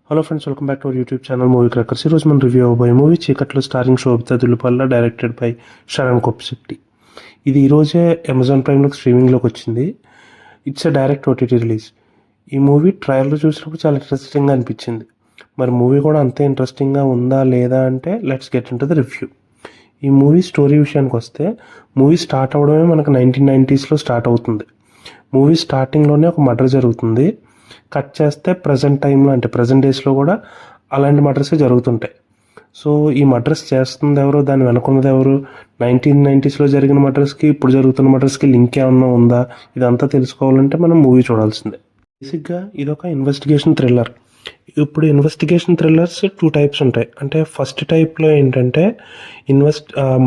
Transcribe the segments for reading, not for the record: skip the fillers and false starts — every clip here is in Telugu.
Hello friends, welcome back to our YouTube channel movie crackers. ఈరోజు మనం రివ్యూ అవబోయే మూవీ చీకట్లో starring Sobhita Dhulipala, directed by Sharan Koppisetty. ఇది ఈరోజే అమెజాన్ ప్రైమ్లో స్ట్రీమింగ్లోకి వచ్చింది. It's a direct OTT release. ఈ మూవీ ట్రయల్లో చూసినప్పుడు చాలా ఇంట్రెస్టింగ్గా అనిపించింది. మరి మూవీ కూడా అంతే ఇంట్రెస్టింగ్గా ఉందా లేదా అంటే let's get in to the review. ఈ మూవీ స్టోరీ విషయానికి వస్తే, మూవీ స్టార్ట్ అవ్వడమే మనకు 1990s స్టార్ట్ అవుతుంది. మూవీ స్టార్టింగ్లోనే ఒక మర్డర్ జరుగుతుంది. కట్ చేస్తే ప్రజెంట్ టైంలో, అంటే ప్రజెంట్ డేస్లో కూడా అలాంటి మర్డర్సే జరుగుతుంటాయి. సో ఈ మర్డర్స్ చేస్తుంది ఎవరు, దాని వెనుకున్నది ఎవరు, 1990s జరిగిన మర్డర్స్కి ఇప్పుడు జరుగుతున్న మర్డర్స్కి లింక్ ఏమన్నా ఉందా, ఇదంతా తెలుసుకోవాలంటే మనం మూవీ చూడాల్సిందే. బేసిక్గా ఇదొక ఇన్వెస్టిగేషన్ థ్రిల్లర్. ఇప్పుడు ఇన్వెస్టిగేషన్ థ్రిల్లర్స్ 2 టైప్స్ ఉంటాయి. అంటే ఫస్ట్ టైప్లో ఏంటంటే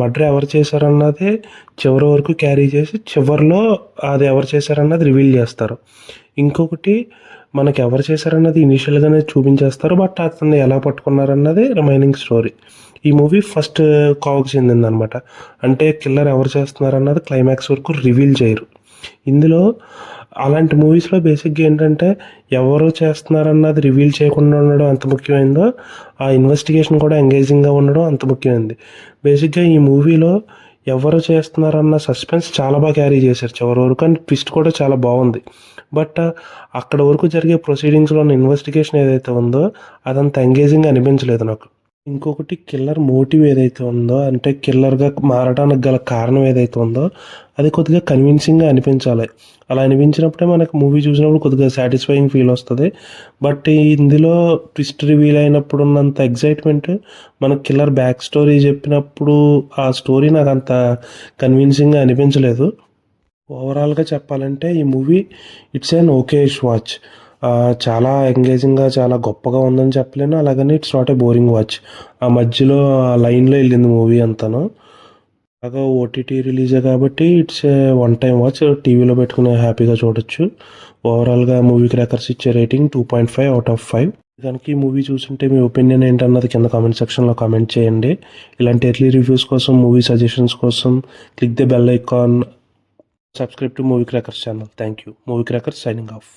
మర్డర్ ఎవరు చేశారన్నది చివరి వరకు క్యారీ చేసి చివరిలో అది ఎవరు చేశారన్నది రివీల్ చేస్తారు. ఇంకొకటి మనకి ఎవరు చేశారన్నది ఇనీషియల్గానే చూపించేస్తారు, బట్ అతన్ని ఎలా పట్టుకున్నారన్నది రిమైనింగ్ స్టోరీ. ఈ మూవీ ఫస్ట్ కావుకి చెందిందనమాట. అంటే కిల్లర్ ఎవరు చేస్తున్నారన్నది క్లైమాక్స్ వరకు రివీల్ చేయరు. ఇందులో అలాంటి మూవీస్లో బేసిక్గా ఏంటంటే ఎవరు చేస్తున్నారన్నది రివీల్ చేయకుండా ఉండడం ఎంత ముఖ్యమైందో, ఆ ఇన్వెస్టిగేషన్ కూడా ఎంగేజింగ్గా ఉండడం అంత ముఖ్యమైంది. బేసిక్గా ఈ మూవీలో ఎవరు చేస్తున్నారన్న సస్పెన్స్ చాలా బాగా క్యారీ చేశారు చివరి వరకు, అండ్ ట్విస్ట్ కూడా చాలా బాగుంది. బట్ అక్కడ వరకు జరిగే ప్రొసీడింగ్స్లో ఉన్న ఇన్వెస్టిగేషన్ ఏదైతే ఉందో అదంత ఎంగేజింగ్ అనిపించలేదు నాకు. ఇంకొకటి కిల్లర్ మోటివ్ ఏదైతే ఉందో, అంటే కిల్లర్గా మారడానికి గల కారణం ఏదైతే ఉందో అది కొద్దిగా కన్విన్సింగ్గా అనిపించాలి. అలా అనిపించినప్పుడే మనకు మూవీ చూసినప్పుడు కొద్దిగా సాటిస్ఫైయింగ్ ఫీల్ వస్తుంది. బట్ ఇందులో ట్విస్ట్ రివీల్ అయినప్పుడు ఉన్నంత ఎగ్జైట్మెంట్ మనకు కిల్లర్ బ్యాక్ స్టోరీ చెప్పినప్పుడు ఆ స్టోరీ నాకు అంత కన్విన్సింగ్గా అనిపించలేదు. ఓవరాల్గా చెప్పాలంటే ఈ మూవీ ఇట్స్ ఎన్ ఓకేష్ వాచ్. చాలా ఎంగేజింగ్గా చాలా గొప్పగా ఉందని చెప్పలేను, అలాగని it's not a boring watch. ఆ మధ్యలో ఆ లైన్లో వెళ్ళింది మూవీ అంతాను. అలాగా ఓటీటీ రిలీజే కాబట్టి it's a one time watch, టీవీలో పెట్టుకుని హ్యాపీగా చూడొచ్చు. ఓవరాల్గా మూవీ క్రాకర్స్ ఇచ్చే రేటింగ్ 2.5/5. దానికి ఈ మూవీ చూస్తుంటే మీ ఒపీనియన్ ఏంటన్నది కింద కామెంట్ సెక్షన్లో కామెంట్ చేయండి. ఇలాంటి ఎర్లీ రివ్యూస్ కోసం, మూవీ సజెషన్స్ కోసం click the bell icon. Subscribe to Movie Crackers channel. Thank you. Movie Crackers signing off.